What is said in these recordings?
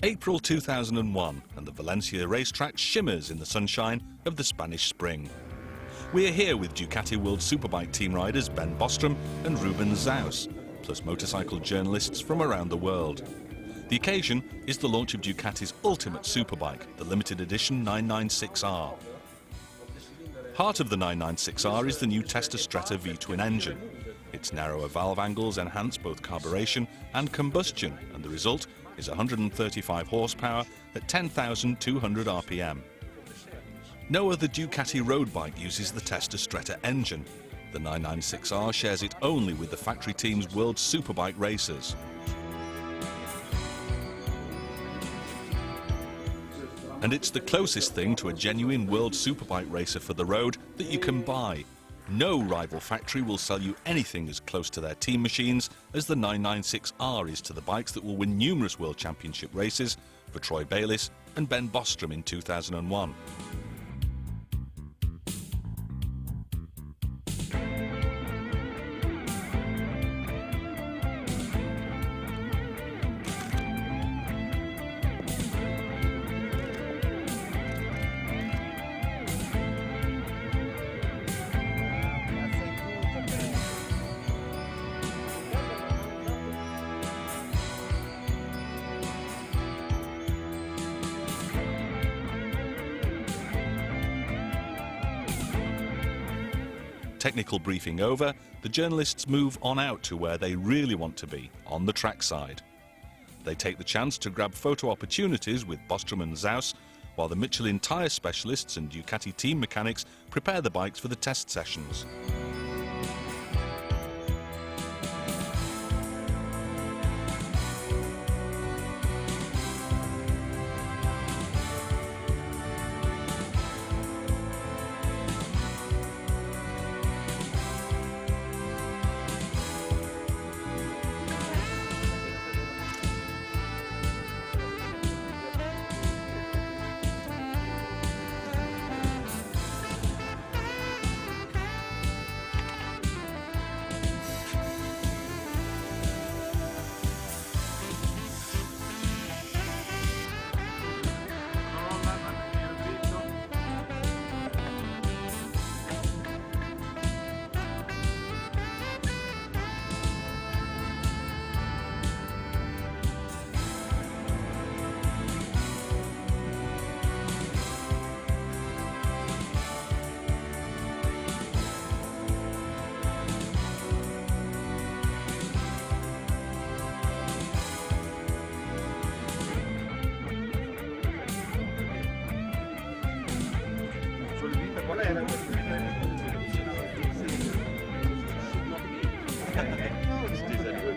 April 2001, and the Valencia racetrack shimmers in the sunshine of the Spanish spring. We are here with Ducati World Superbike team riders Ben Bostrom and Ruben Zaus, plus motorcycle journalists from around the world. The occasion is the launch of Ducati's ultimate superbike, the limited edition 996R. Heart of the 996R is the new Testa Stretta V-twin engine. Its narrower valve angles enhance both carburation and combustion, and the result is 135 horsepower at 10,200 RPM. No other Ducati road bike uses the Testa Stretta engine. The 996R shares it only with the factory team's World Superbike racers. And it's the closest thing to a genuine World Superbike racer for the road that you can buy. No rival factory will sell you anything as close to their team machines as the 996R is to the bikes that will win numerous World Championship races for Troy Bayliss and Ben Bostrom in 2001. Technical briefing over, the journalists move on out to where they really want to be, on the trackside. They take the chance to grab photo opportunities with Bostrom and Zaus, while the Michelin tyre specialists and Ducati team mechanics prepare the bikes for the test sessions.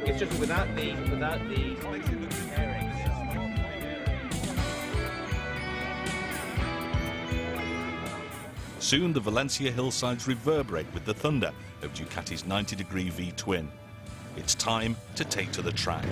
It's just without the Soon the Valencia hillsides reverberate with the thunder of Ducati's 90-degree V-twin. It's time to take to the track.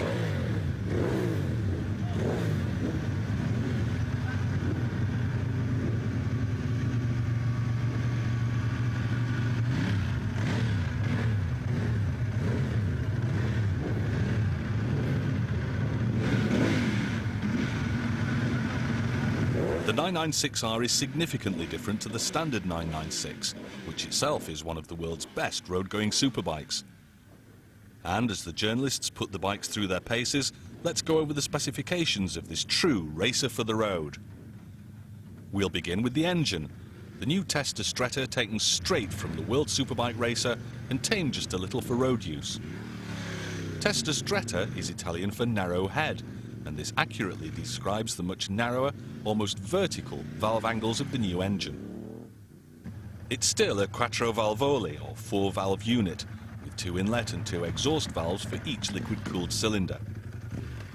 The 996R is significantly different to the standard 996, which itself is one of the world's best road-going superbikes. And as the journalists put the bikes through their paces, let's go over the specifications of this true racer for the road. We'll begin with the engine, the new Testa Stretta taken straight from the World Superbike racer and tamed just a little for road use. Testa Stretta is Italian for narrow head, and this accurately describes the much narrower, almost vertical valve angles of the new engine. It's still a quattro valvole, or four-valve unit, with 2 inlet and 2 exhaust valves for each liquid-cooled cylinder.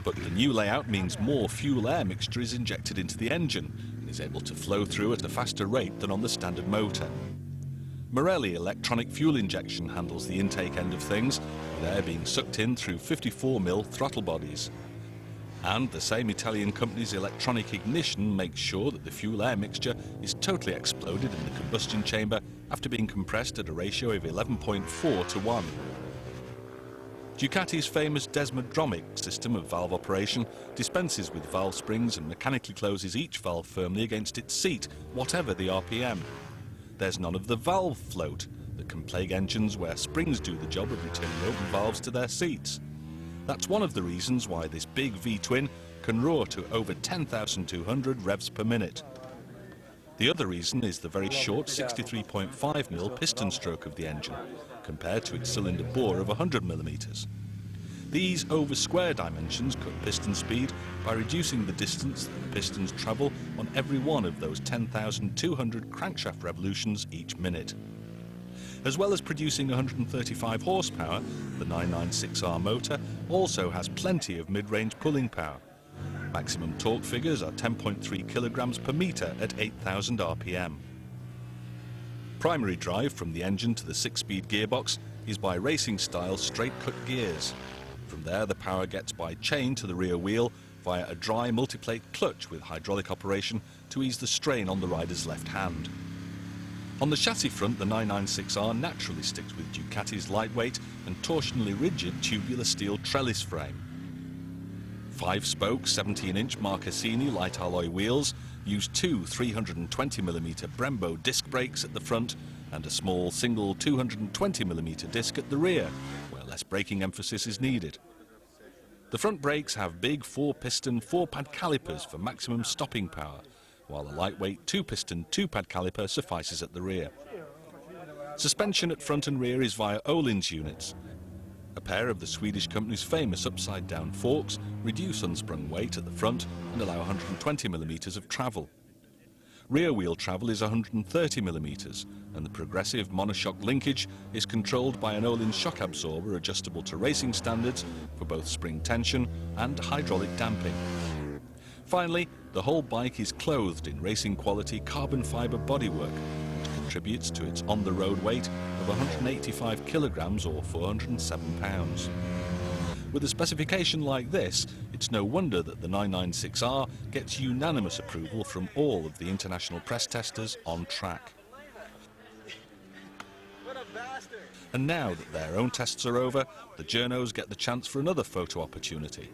But the new layout means more fuel-air mixture is injected into the engine and is able to flow through at a faster rate than on the standard motor. Marelli electronic fuel injection handles the intake end of things, with air being sucked in through 54mm throttle bodies. And the same Italian company's electronic ignition makes sure that the fuel-air mixture is totally exploded in the combustion chamber after being compressed at a ratio of 11.4 to 1. Ducati's famous Desmodromic system of valve operation dispenses with valve springs and mechanically closes each valve firmly against its seat, whatever the RPM. There's none of the valve float that can plague engines where springs do the job of returning open valves to their seats. That's one of the reasons why this big V-twin can roar to over 10,200 revs per minute. The other reason is the very short 63.5mm piston stroke of the engine, compared to its cylinder bore of 100mm. These over square dimensions cut piston speed by reducing the distance that the pistons travel on every one of those 10,200 crankshaft revolutions each minute. As well as producing 135 horsepower, the 996R motor also has plenty of mid-range pulling power. Maximum torque figures are 10.3 kilograms per metre at 8,000 RPM. Primary drive from the engine to the 6-speed gearbox is by racing-style straight-cut gears. From there, the power gets by chain to the rear wheel via a dry multiplate clutch with hydraulic operation to ease the strain on the rider's left hand. On the chassis front, the 996R naturally sticks with Ducati's lightweight and torsionally rigid tubular steel trellis frame. 5-spoke 17-inch Marcassini light alloy wheels use two 320mm Brembo disc brakes at the front and a small single 220mm disc at the rear, where less braking emphasis is needed. The front brakes have big 4-piston 4-pad calipers for maximum stopping power, while a lightweight 2-piston 2-pad caliper suffices at the rear. Suspension at front and rear is via Öhlins units. A pair of the Swedish company's famous upside-down forks reduce unsprung weight at the front and allow 120mm of travel. Rear wheel travel is 130mm, and the progressive monoshock linkage is controlled by an Öhlins shock absorber adjustable to racing standards for both spring tension and hydraulic damping. Finally, the whole bike is clothed in racing quality carbon fibre bodywork, which contributes to its on-the-road weight of 185 kilograms or 407 pounds. With a specification like this, it's no wonder that the 996R gets unanimous approval from all of the international press testers on track. And now that their own tests are over, the journos get the chance for another photo opportunity.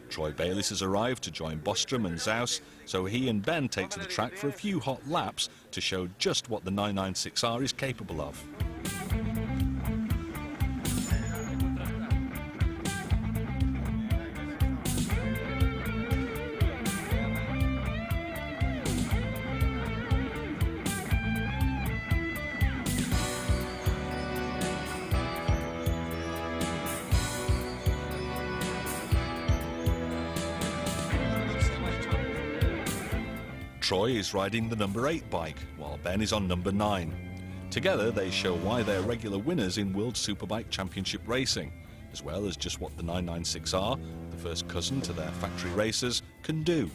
Troy Bayliss has arrived to join Bostrom and Zaus, so he and Ben take to the track for a few hot laps to show just what the 996R is capable of. Troy is riding the number 8 bike, while Ben is on number 9. Together they show why they're regular winners in World Superbike Championship racing, as well as just what the 996R, the first cousin to their factory racers, can do.